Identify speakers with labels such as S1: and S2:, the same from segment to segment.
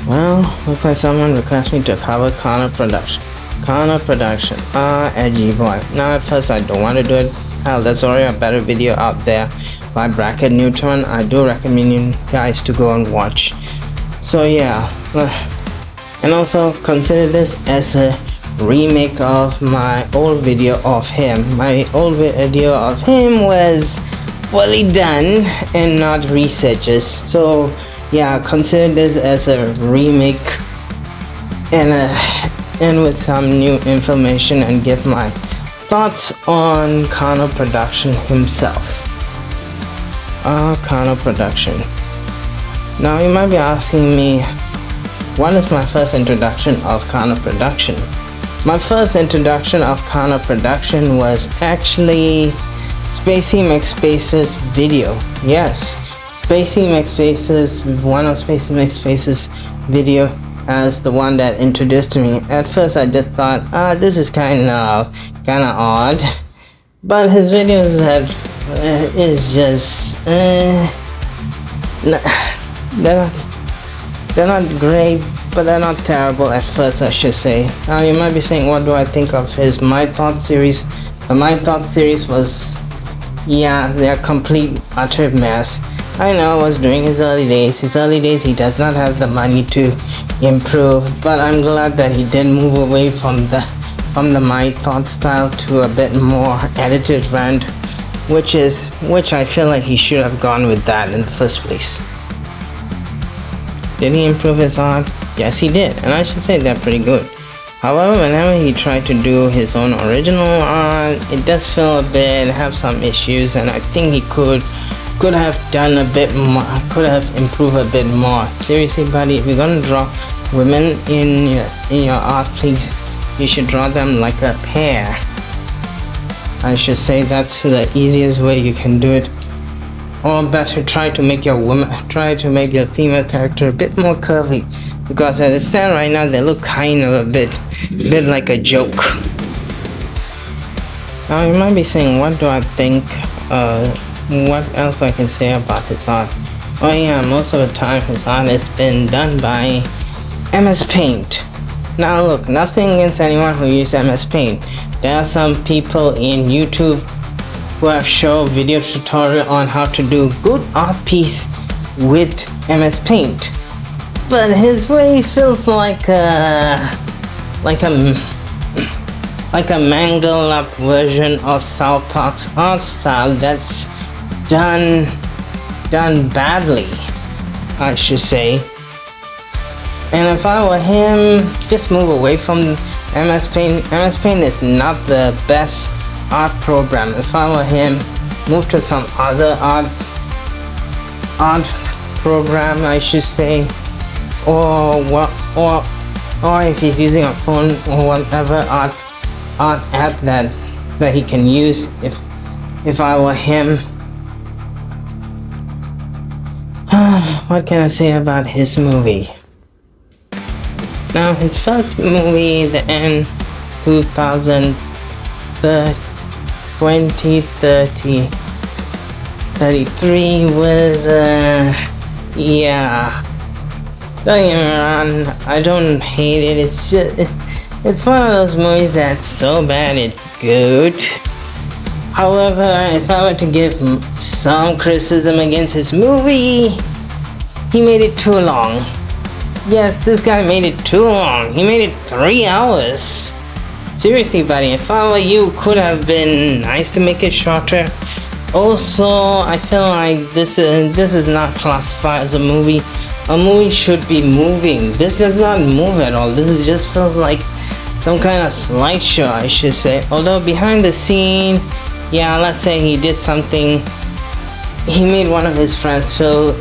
S1: Well, looks like someone requests me to cover Carno production. Carno production. Edgy boy. Now at first I don't want to do it. Hell, there's already a better video out there by Bracket Newton. I do recommend you guys to go and watch. So yeah. And also consider this as a remake of my old video of him. My old video of him was fully done and not researches. So yeah, consider this as a remake and with some new information, and give my thoughts on Carno production himself. Carno production. Now you might be asking me, what is my first introduction of Carno production? My first introduction of Carno production was actually Spacey McSpace's video. Yes, Spacey McSpace's, one of Spacey McSpace's video as the one that introduced me. At first I just thought, this is kind of odd, but his videos is just they're not great, but they're not terrible at first, I should say. Now you might be saying, what do I think of his My Thoughts series? The My Thoughts series was, yeah, they're complete utter mess. I know it was during his early days. He does not have the money to improve, but I'm glad that he did move away from the My Thoughts style to a bit more edited rant, which I feel like he should have gone with that in the first place. Did he improve his art? Yes, he did, and I should say they're pretty good. However, whenever he tried to do his own original art, it does feel have some issues, and I think he could have done a bit more, could have improved a bit more. Seriously, buddy, if you're gonna draw women in your art, please, you should draw them like a pair. I should say that's the easiest way you can do it. Or better, try to make your female character a bit more curvy, because as it stands right now, they look kind of a bit like a joke. Now you might be saying, what do I think? What else I can say about his art? Oh yeah, most of the time his art has been done by MS Paint. Now look, nothing against anyone who uses MS Paint. There are some people in YouTube who have shown video tutorial on how to do good art piece with MS Paint, but his way feels like a mangled up version of South Park's art style that's done badly, I should say. And if I were him, just move away from MS Paint. MS Paint is not the best art program. If I were him, move to some other art program, I should say, or if he's using a phone or whatever art app that he can use. If I were him. What can I say about his movie? Now his first movie, the end 2033 was yeah, don't get me wrong, I don't hate it. It's just it's one of those movies that's so bad it's good. However, if I were to give some criticism against his movie, he made it too long. Yes, this guy made it too long. He made it 3 hours. Seriously, buddy, if I were you, could have been nice to make it shorter. Also, I feel like this is not classified as a movie. A movie should be moving. This does not move at all. This just feels like some kind of slideshow, I should say. Although behind the scene, yeah, let's say he did something. He made one of his friends feel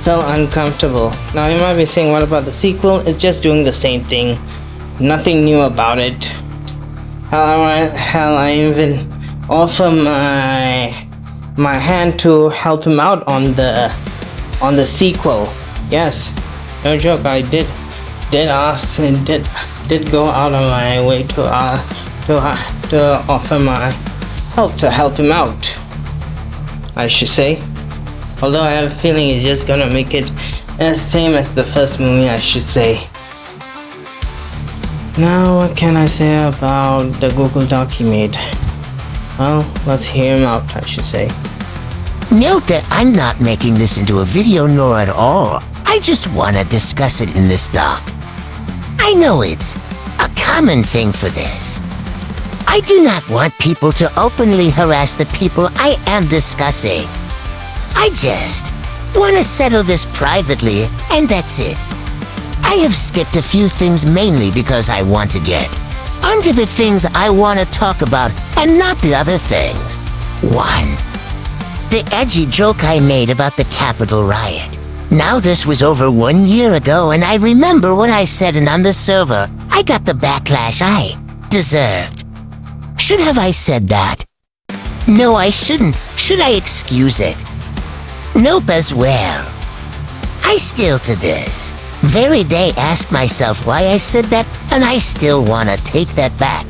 S1: uncomfortable. Now you might be saying, what about the sequel? It's just doing the same thing. Nothing new about it. Hell, I even offer my hand to help him out on the sequel. Yes, no joke. I did ask and did go out of my way to offer my help to help him out, I should say. Although I have a feeling he's just gonna make it as same as the first movie, I should say. Now what can I say about the Google Doc he made? Well, let's hear him out, I should say.
S2: Note that I'm not making this into a video nor at all. I just wanna discuss it in this doc. I know it's a common thing for this. I do not want people to openly harass the people I am discussing. I just want to settle this privately, and that's it. I have skipped a few things mainly because I want to get onto the things I want to talk about and not the other things. 1. The edgy joke I made about the Capitol riot. Now this was over 1 year ago, and I remember what I said, and on the server, I got the backlash I deserved. Should have I said that? No, I shouldn't. Should I excuse it? Nope as well. I still to this very day ask myself why I said that, and I still wanna take that back.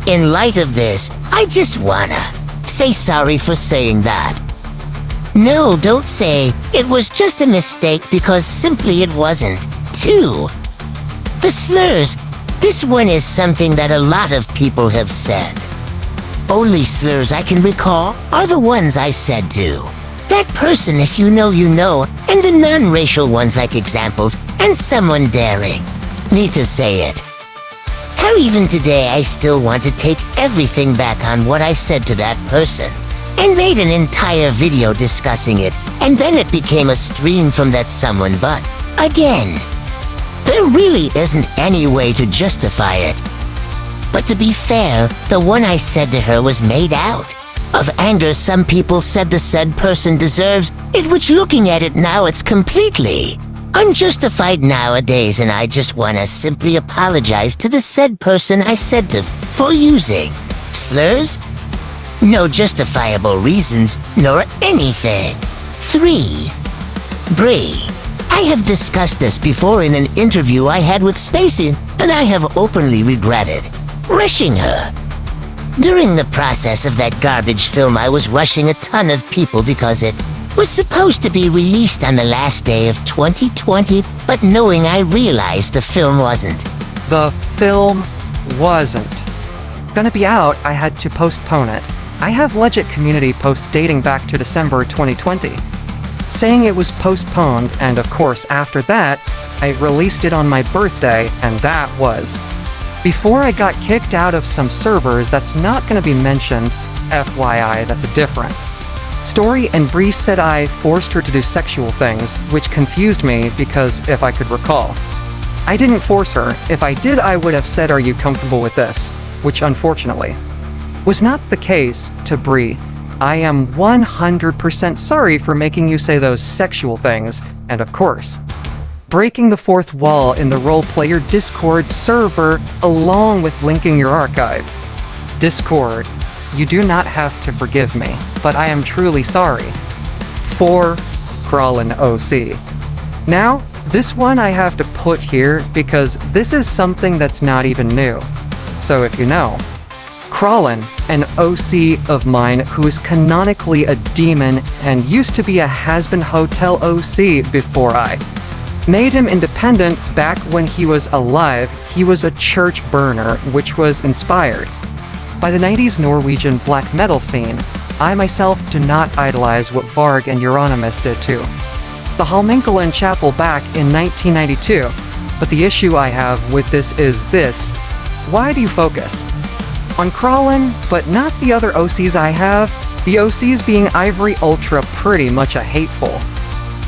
S2: In light of this, I just wanna say sorry for saying that. No, don't say it was just a mistake, because simply it wasn't. 2. The slurs. This one is something that a lot of people have said. Only slurs I can recall are the ones I said to that person, if you know, and the non-racial ones like examples, and someone daring me to say it. Hell, even today I still want to take everything back on what I said to that person, and made an entire video discussing it, and then it became a stream from that someone, but again, there really isn't any way to justify it. But to be fair, the one I said to her was made out of anger some people said the said person deserves it, which looking at it now, it's completely unjustified nowadays, and I just wanna simply apologize to the said person I said to for using slurs, no justifiable reasons, nor anything. 3. Bree. I have discussed this before in an interview I had with Spacey, and I have openly regretted rushing her. During the process of that garbage film, I was rushing a ton of people because it was supposed to be released on the last day of 2020, but knowing I realized the film wasn't.
S3: The film wasn't gonna be out, I had to postpone it. I have legit community posts dating back to December 2020. Saying it was postponed, and of course after that, I released it on my birthday, and that was. Before I got kicked out of some servers that's not gonna be mentioned, FYI, that's a different story, and Bree said I forced her to do sexual things, which confused me because if I could recall. I didn't force her. If I did, I would have said, "Are you comfortable with this?" Which unfortunately was not the case to Bree. I am 100% sorry for making you say those sexual things, and of course, breaking the fourth wall in the role-player Discord server along with linking your archive. Discord, you do not have to forgive me, but I am truly sorry. 4. Crawlin' OC. Now, this one I have to put here because this is something that's not even new. So if you know, Crawlin', an OC of mine who is canonically a demon and used to be a has-been hotel OC before I made him independent back when he was alive. He was a church burner, which was inspired by the 90s Norwegian black metal scene. I myself do not idolize what Varg and Euronymous did to the Holmenkollen Chapel back in 1992, but the issue I have with this is this. Why do you focus on Crawlin', but not the other OCs I have? The OCs being Ivory Ultra, pretty much a hateful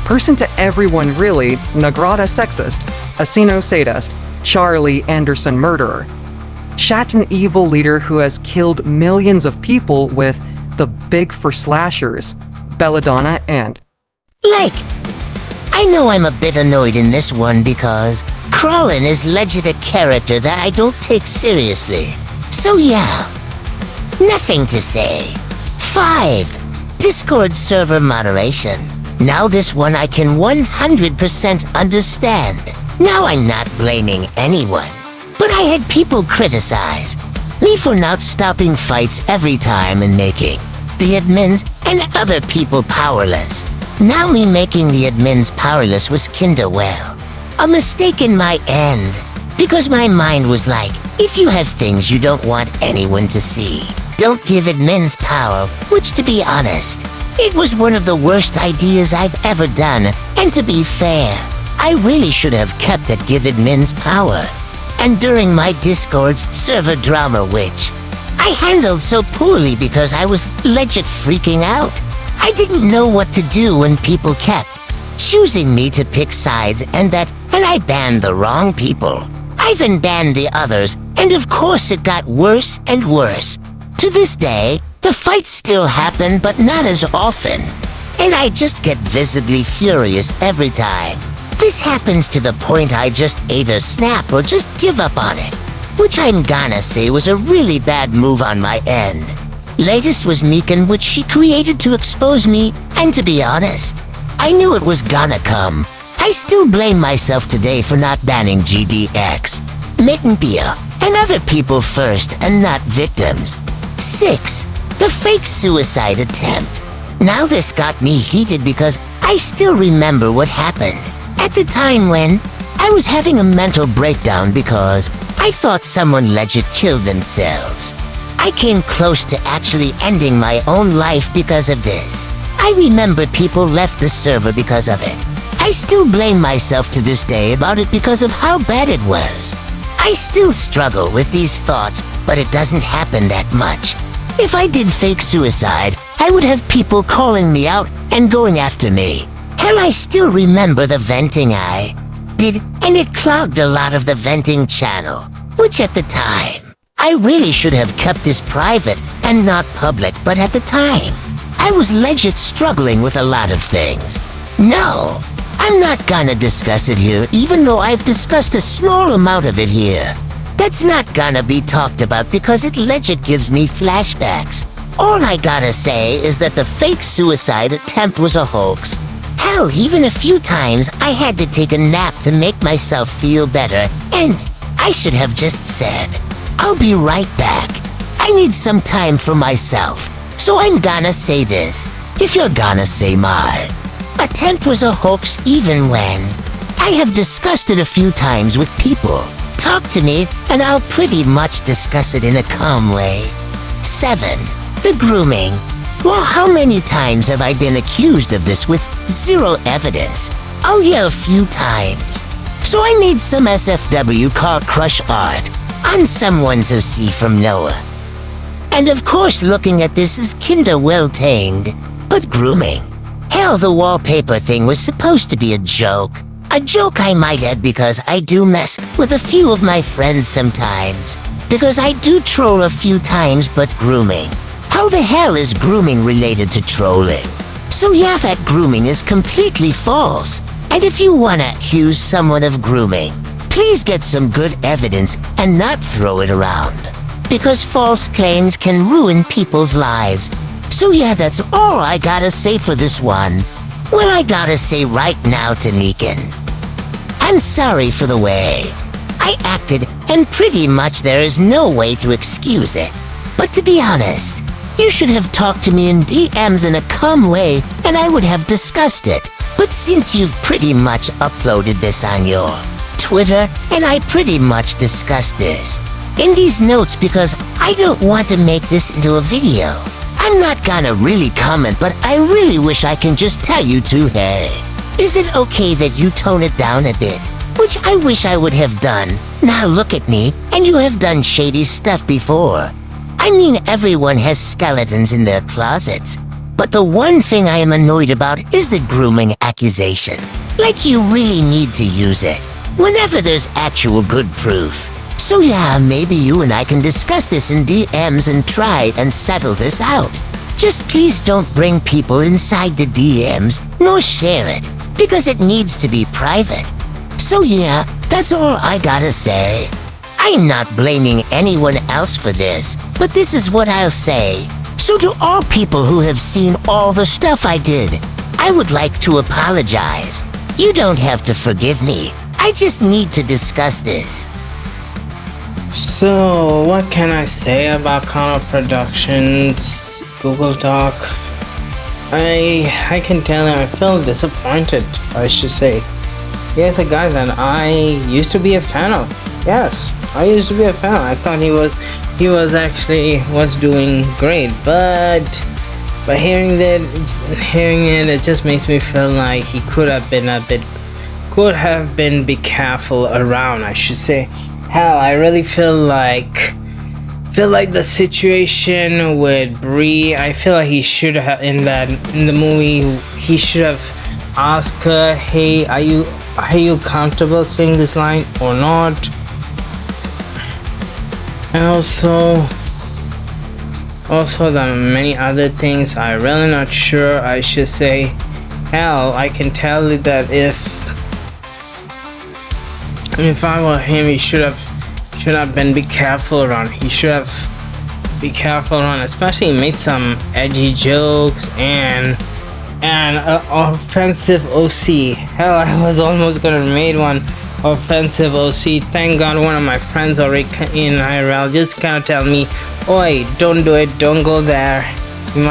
S3: person to everyone really, Nagrada sexist, Asino sadist, Charlie Anderson murderer, Shatton evil leader who has killed millions of people with the big for slashers, Belladonna, and
S2: I know I'm a bit annoyed in this one because Crawlin' is legit a character that I don't take seriously. So yeah, nothing to say. 5. Discord server moderation. Now this one I can 100% understand. Now I'm not blaming anyone, but I had people criticize me for not stopping fights every time and making the admins and other people powerless. Now me making the admins powerless was kinda well a mistake in my end, because my mind was like, if you have things you don't want anyone to see, don't give admins power, which to be honest, it was one of the worst ideas I've ever done, and to be fair, I really should have kept that give admins power. And during my Discord server drama, which I handled so poorly because I was legit freaking out. I didn't know what to do when people kept choosing me to pick sides and I banned the wrong people. I even banned the others, and of course it got worse and worse. To this day, the fights still happen, but not as often. And I just get visibly furious every time. This happens to the point I just either snap or just give up on it, which I'm gonna say was a really bad move on my end. Latest was Meekin, which she created to expose me, and to be honest, I knew it was gonna come. I still blame myself today for not banning GDX, Mittenbia, and other people first and not victims. 6. The fake suicide attempt. Now this got me heated because I still remember what happened at the time when I was having a mental breakdown because I thought someone legit killed themselves. I came close to actually ending my own life because of this. I remember people left the server because of it. I still blame myself to this day about it because of how bad it was. I still struggle with these thoughts, but it doesn't happen that much. If I did fake suicide, I would have people calling me out and going after me. Hell, I still remember the venting I did, and it clogged a lot of the venting channel, which at the time, I really should have kept this private and not public, but at the time, I was legit struggling with a lot of things. No, I'm not gonna discuss it here, even though I've discussed a small amount of it here. That's not gonna be talked about because it legit gives me flashbacks. All I gotta say is that the fake suicide attempt was a hoax. Hell, even a few times I had to take a nap to make myself feel better, and I should have just said, I'll be right back. I need some time for myself, so I'm gonna say this, if you're gonna say my attempt was a hoax even when I have discussed it a few times with people. Talk to me, and I'll pretty much discuss it in a calm way. 7. The grooming. Well, how many times have I been accused of this with zero evidence? Oh yeah, a few times. So I made some SFW car crush art on someone's OC from Noah. And of course looking at this is kinda well-tamed, but grooming. Hell, the wallpaper thing was supposed to be a joke. A joke I might add because I do mess with a few of my friends sometimes. Because I do troll a few times, but grooming. How the hell is grooming related to trolling? So yeah, that grooming is completely false. And if you wanna accuse someone of grooming, please get some good evidence and not throw it around. Because false claims can ruin people's lives. So yeah, that's all I gotta say for this one. Well, I gotta say right now to Meekin, I'm sorry for the way I acted, and pretty much there is no way to excuse it. But to be honest, you should have talked to me in DMs in a calm way, and I would have discussed it. But since you've pretty much uploaded this on your Twitter, and I pretty much discussed this in these notes because I don't want to make this into a video. I'm not gonna really comment, but I really wish I can just tell you to, hey, is it okay that you tone it down a bit? Which I wish I would have done. Now look at me, and you have done shady stuff before. I mean, everyone has skeletons in their closets. But the one thing I am annoyed about is the grooming accusation. Like you really need to use it whenever there's actual good proof. So yeah, maybe you and I can discuss this in DMs and try and settle this out. Just please don't bring people inside the DMs, nor share it, because it needs to be private. So yeah, that's all I gotta say. I'm not blaming anyone else for this, but this is what I'll say. So to all people who have seen all the stuff I did, I would like to apologize. You don't have to forgive me. I just need to discuss this.
S1: So, what can I say about Carno Productions Google Doc? I can tell him I feel disappointed, I should say. He's a guy that I used to be a fan of. Yes, I used to be a fan. I thought he was doing great, but hearing it just makes me feel like he could have been be careful around, I should say. Hell, I really feel like the situation with Bree, I feel like he should have in the movie he should have asked her, hey, are you comfortable saying this line or not? And also there are many other things I'm really not sure, I should say. Hell, I can tell you that if I were him, he should have been be careful around. He should have be careful around, especially made some edgy jokes and offensive OC. Hell, I was almost gonna made one offensive OC. Thank God one of my friends already in IRL just kind of tell me, oi, don't do it, don't go there, you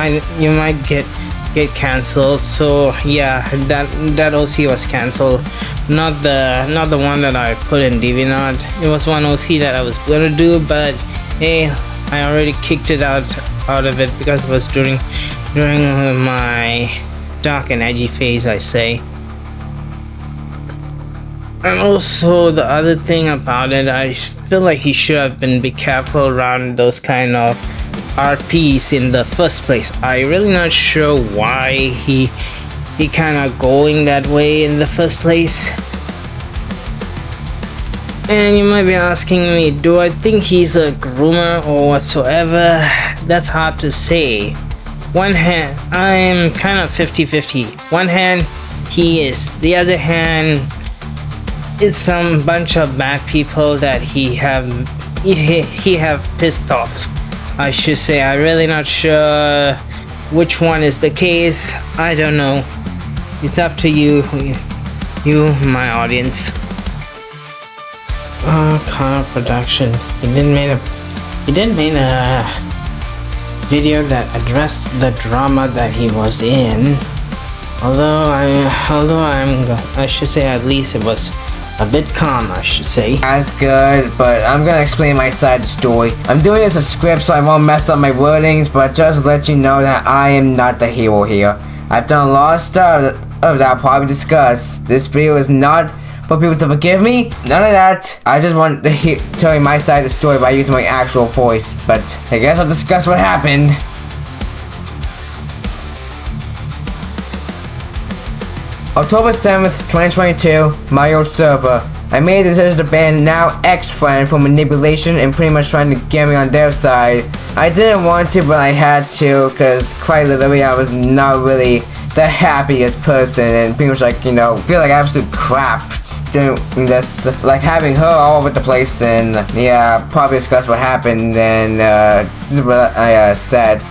S1: might get cancelled. So yeah, that OC was cancelled, not the one that I put in DeviantArt. It was one OC that I was gonna do, but hey, I already kicked it out of it because it was during my dark and edgy phase, I say. And also the other thing about it, I feel like he should have been be careful around those kind of RPs in the first place. I really not sure why he kind of going that way in the first place. And you might be asking me, do I think he's a groomer or whatsoever? That's hard to say. One hand, I'm kind of 50-50. One hand, he is. The other hand, it's some bunch of bad people that he have pissed off, I should say. I'm really not sure which one is the case. I don't know. It's up to you, my audience. Carno production. He did made a video that addressed the drama that he was in. Although I should say at least it was a bit calm, I should say.
S4: That's good, but I'm gonna explain my side of the story. I'm doing this as a script so I won't mess up my wordings, but just to let you know that I am not the hero here. I've done a lot of stuff that I'll probably discuss. This video is not for people to forgive me, none of that. I just want to tell you my side of the story by using my actual voice, but I guess I'll discuss what happened. October 7th, 2022, my old server. I made a decision to ban now ex-friend for manipulation and pretty much trying to get me on their side. I didn't want to, but I had to, cause quite literally I was not really the happiest person and pretty much like, you know, feel like absolute crap. Just like having her all over the place, and yeah, probably discuss what happened, and this is what I said.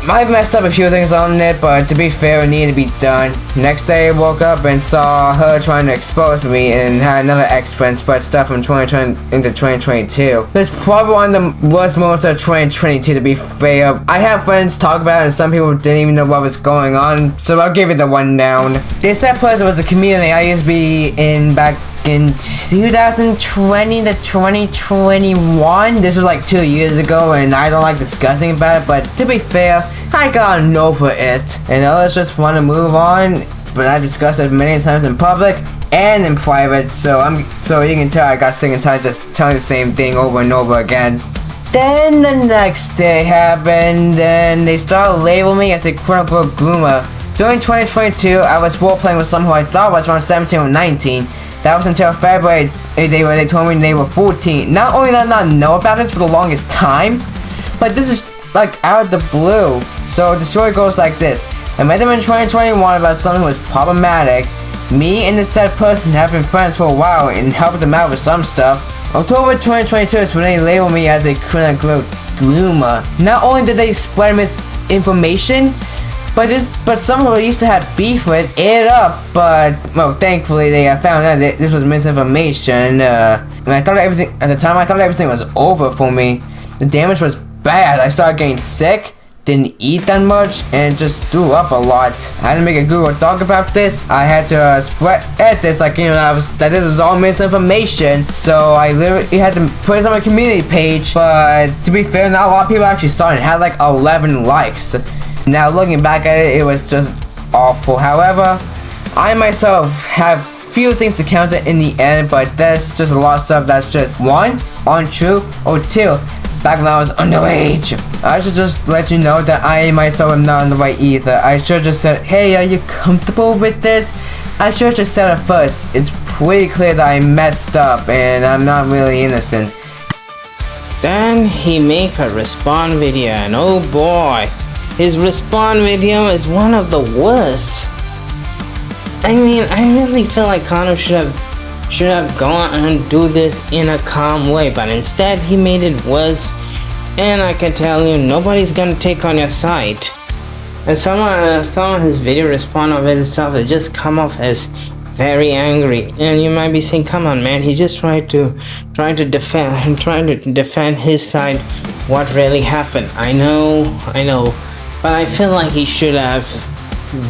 S4: I've messed up a few things on it, but to be fair, it needed to be done. Next day, I woke up and saw her trying to expose me and had another ex-friend spread stuff from 2020 into 2022. This is probably one of the worst moments of 2022, to be fair. I have friends talk about it and some people didn't even know what was going on, so I'll give it the rundown. This said person was a community I used to be in back in 2020 to 2021. This was like 2 years ago and I don't like discussing about it, but to be fair, I gotten over it. And others just want to move on, but I've discussed it many times in public and in private, so you can tell I got sick and tired just telling the same thing over and over again. Then the next day happened and they started labeling me as a quote-unquote groomer. During 2022, I was role-playing with someone who I thought was around 17 or 19. That was until February, they told me they were 14. Not only did I not know about this for the longest time, but this is like out of the blue. So the story goes like this. I met them in 2021 about something that was problematic. Me and this said person have been friends for a while and helped them out with some stuff. October 2022 is when they labeled me as a quote-unquote groomer. Not only did they spread misinformation. But someone who used to have beef with it up, but well, thankfully they found out that this was misinformation. And I thought everything at the time. I thought everything was over for me. The damage was bad. I started getting sick, didn't eat that much, and just threw up a lot. I had to make a Google Doc about this. I had to spread this like, you know, that this was all misinformation. So I literally had to put this on my community page. But to be fair, not a lot of people actually saw it. It had like 11 likes. Now looking back at it, it was just awful. However, I myself have few things to counter in the end, but there's just a lot of stuff that's just 1, untrue, or 2, back when I was underage. I should just let you know that I myself am not on the right either. I should just said, hey, are you comfortable with this? I should just said it first. It's pretty clear that I messed up and I'm not really innocent.
S1: Then he make a respawn video, and oh boy, his respawn video is one of the worst. I mean, I really feel like Carno should have gone and do this in a calm way, but instead he made it worse. And I can tell you, nobody's gonna take on your side. And some of his video respawn of it stuff, it just come off as very angry. And you might be saying, come on, man, he's just trying to defend his side, what really happened. I know. But I feel like he should have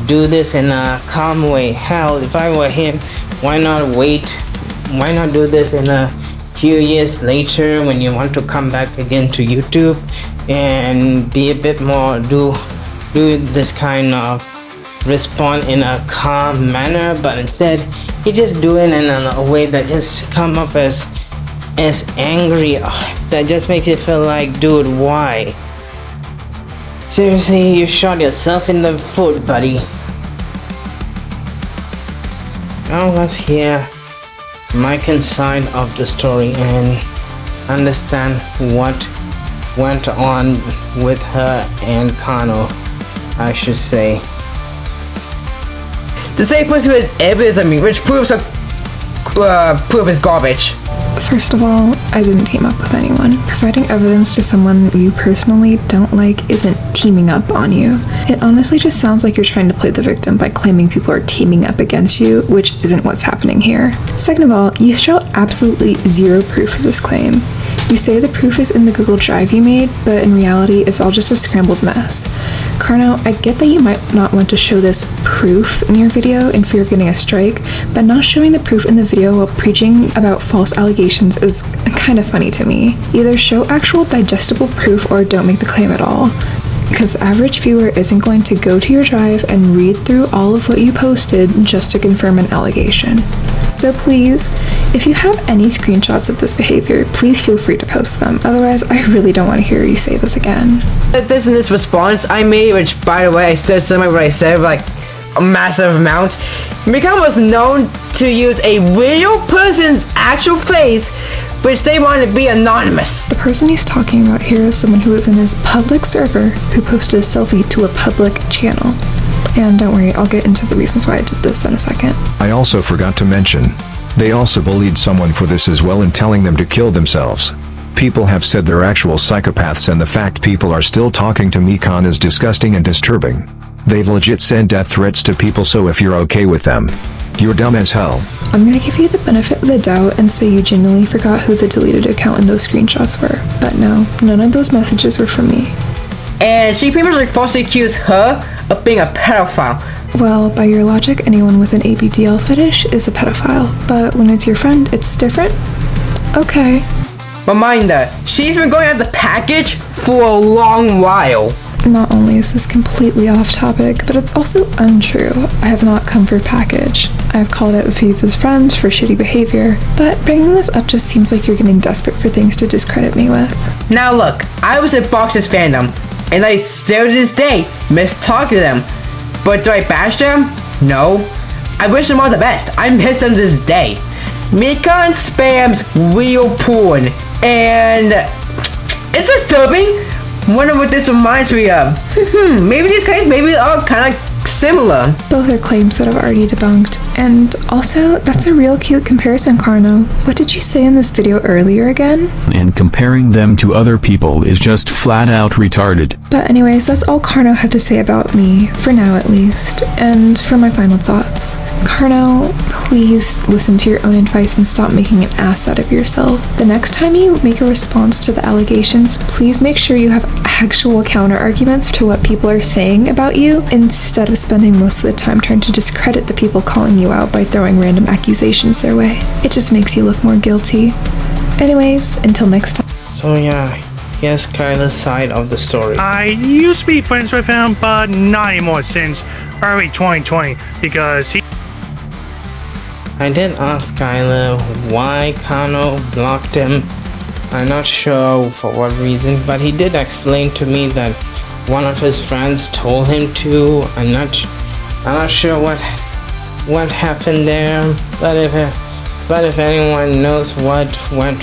S1: do this in a calm way. Hell, if I were him, why not wait? Why not do this in a few years later when you want to come back again to YouTube and be a bit more do this kind of respond in a calm manner? But instead, he just do it in a way that just come up as angry. That just makes you feel like, dude, why? Seriously, you shot yourself in the foot, buddy. Now let's hear Mike's side of the story and understand what went on with her and Carno, I should say.
S4: The same person who has evidence of me, which proves proof is garbage.
S5: First of all, I didn't team up with anyone. Providing evidence to someone you personally don't like isn't teaming up on you. It honestly just sounds like you're trying to play the victim by claiming people are teaming up against you, which isn't what's happening here. Second of all, you show absolutely zero proof of this claim. You say the proof is in the Google Drive you made, but in reality, it's all just a scrambled mess. Carno, I get that you might not want to show this proof in your video in fear of getting a strike, but not showing the proof in the video while preaching about false allegations is kind of funny to me. Either show actual digestible proof or don't make the claim at all. Because the average viewer isn't going to go to your drive and read through all of what you posted just to confirm an allegation. So please, if you have any screenshots of this behavior, please feel free to post them. Otherwise, I really don't want to hear you say this again.
S4: This in this response I made, which by the way, I still said what I said, like a massive amount. Mika was known to use a real person's actual face, which they wanted to be anonymous.
S5: The person he's talking about here is someone who was in his public server who posted a selfie to a public channel. And don't worry, I'll get into the reasons why I did this in a second.
S6: I also forgot to mention, they also bullied someone for this as well in telling them to kill themselves. People have said they're actual psychopaths, and the fact people are still talking to Mikan is disgusting and disturbing. They've legit sent death threats to people, so if you're okay with them, you're dumb as hell.
S5: I'm gonna give you the benefit of the doubt and say you genuinely forgot who the deleted account in those screenshots were. But no, none of those messages were from me.
S4: And she pretty much like falsely accused her of being a pedophile.
S5: Well, by your logic, anyone with an ABDL fetish is a pedophile. But when it's your friend, it's different? Okay.
S4: Reminder, she's been going at the package for a long while.
S5: Not only is this completely off topic, but it's also untrue. I have not come for package. I have called out a few of his friends for shitty behavior, but bringing this up just seems like you're getting desperate for things to discredit me with.
S4: Now look, I was in Box's fandom, and I still to this day miss talking to them. But do I bash them? No. I wish them all the best. I miss them to this day. Mikan spams real porn, and it's disturbing. Wonder what this reminds me of. Maybe these guys maybe are kind of similar.
S5: Both are claims that I've already debunked. And also, that's a real cute comparison, Carno. What did you say in this video earlier again?
S7: And comparing them to other people is just flat out retarded.
S5: But anyways, that's all Carno had to say about me, for now at least. And for my final thoughts. Carno, please listen to your own advice and stop making an ass out of yourself. The next time you make a response to the allegations, please make sure you have actual counter arguments to what people are saying about you, instead of spending most of the time trying to discredit the people calling you out by throwing random accusations their way. It just makes you look more guilty. Anyways, until next time.
S1: So yeah, here's Kyler's side of the story.
S8: I used to be friends with him, but not anymore since early 2020 because he.
S1: I did ask Skyler why Carno blocked him. I'm not sure for what reason, but he did explain to me that one of his friends told him to. I'm not sure what happened there, but if anyone knows what went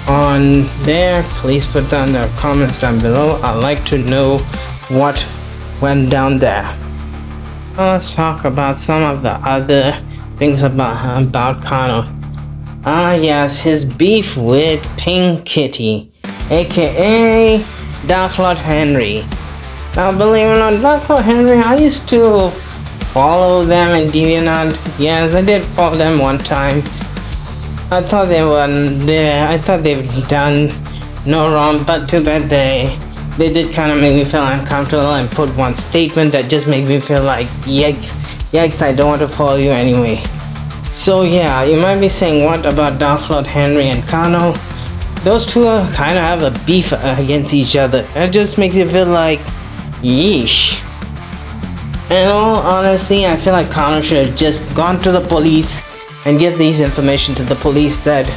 S1: on there, please put down the comments down below. I'd like to know what went down there. Now let's talk about some of the other things about Carno. Yes, his beef with Pink Kitty, aka Dark Lord Henry. Now believe it or not, Dark Lord Henry, I used to follow them in DeviantArt. Yes, I did follow them one time. I thought they've done no wrong, but too bad they did kind of make me feel uncomfortable and put one statement that just made me feel like yikes, I don't want to follow you anyway. So yeah, you might be saying, what about Dark Lord Henry and Carno? Those two kind of have a beef against each other. It just makes you feel like, yeesh. In all honesty, I feel like Carno should have just gone to the police and give these information to the police that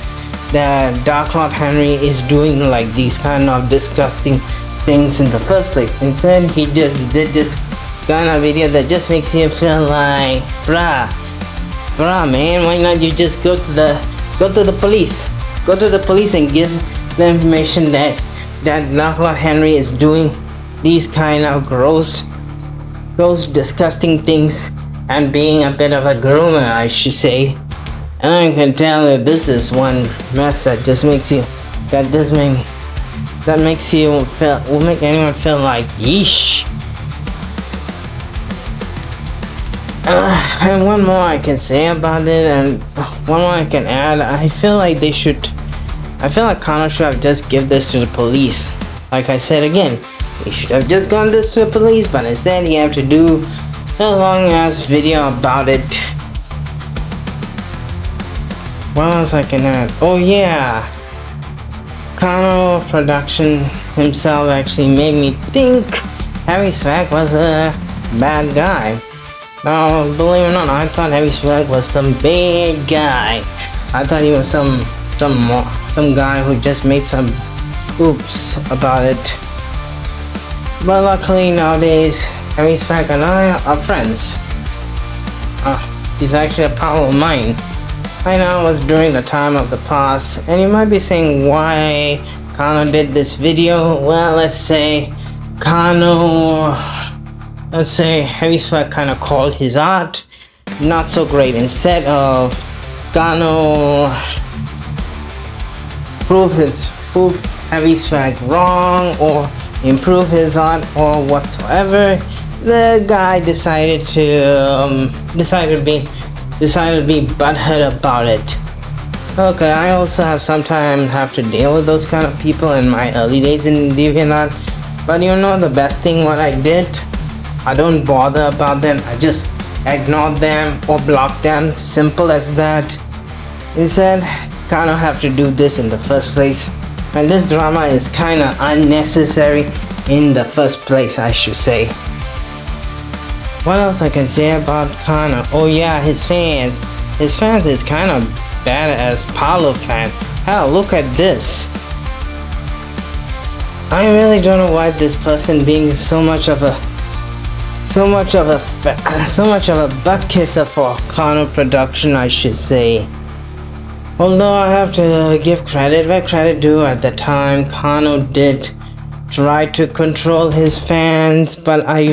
S1: Dark Lord Henry is doing like these kind of disgusting things in the first place. Instead, he just did this kind of video that just makes you feel like, bruh man, why not you just go to the police and give the information that Dark Lord Henry is doing these kind of gross, disgusting things and being a bit of a groomer, I should say. And I can tell that this is one mess that just makes you, will make anyone feel like, yeesh. And one more I can say about it, and one more I can add. I feel like Carno should have just give this to the police. Like I said again, he should have just gone this to the police, but instead he have to do a long ass video about it. What else I can add? Oh yeah, Carno production himself actually made me think Heavy Swag was a bad guy. Now, believe it or not, I thought Heavy Swag was some bad guy. I thought he was some guy who just made some oops about it. But luckily nowadays, Heavy Swag and I are friends. He's actually a pal of mine. I know it was during the time of the past, and you might be saying why Carno did this video. Well, let's say Heavy Swag kind of called his art not so great. Instead of Carno prove Heavy Swag wrong or improve his art or whatsoever, the guy decided to be butthurt about it. Okay, I also sometimes have to deal with those kind of people in my early days in DeviantArt, but you know the best thing what I did? I don't bother about them, I just ignore them or block them, simple as that. Instead, kind of have to do this in the first place, and this drama is kind of unnecessary in the first place, I should say. What else I can say about Carno? Oh yeah, his fans is kind of bad as Paolo fan. Hell, look at this. I really don't know why this person being so much of a butt kisser for Carno production, I should say. Although I have to give credit where credit due, at the time Carno did try to control his fans, but I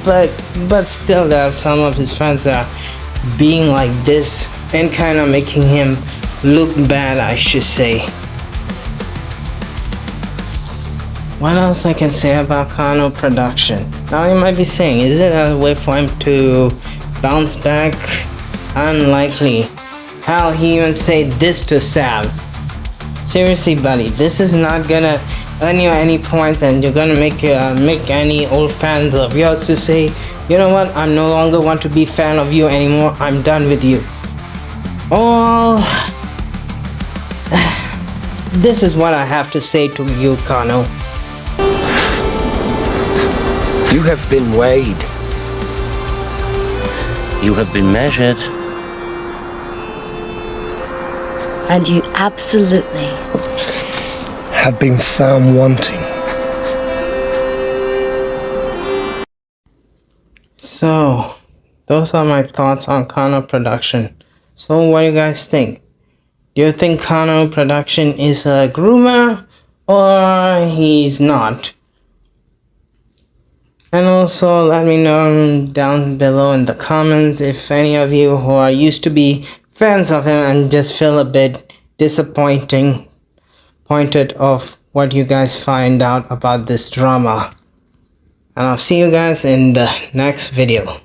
S1: but still there are some of his fans that are being like this and kind of making him look bad, I should say. What else I can say about Carno production? Now you might be saying, is it a way for him to bounce back? Unlikely. Hell, he even said this to Sam. Seriously, buddy, this is not gonna earn you any points, and you're gonna make any old fans of yours to say, you know what, I'm no longer want to be fan of you anymore, I'm done with you. Oh, this is what I have to say to you, Carno.
S9: You have been weighed. You have been measured.
S10: And you absolutely
S11: have been found wanting.
S1: So, those are my thoughts on Carno production. So, what do you guys think? Do you think Carno production is a groomer or he's not? And also let me know down below in the comments if any of you who are used to be fans of him and just feel a bit disappointed of what you guys find out about this drama. And I'll see you guys in the next video.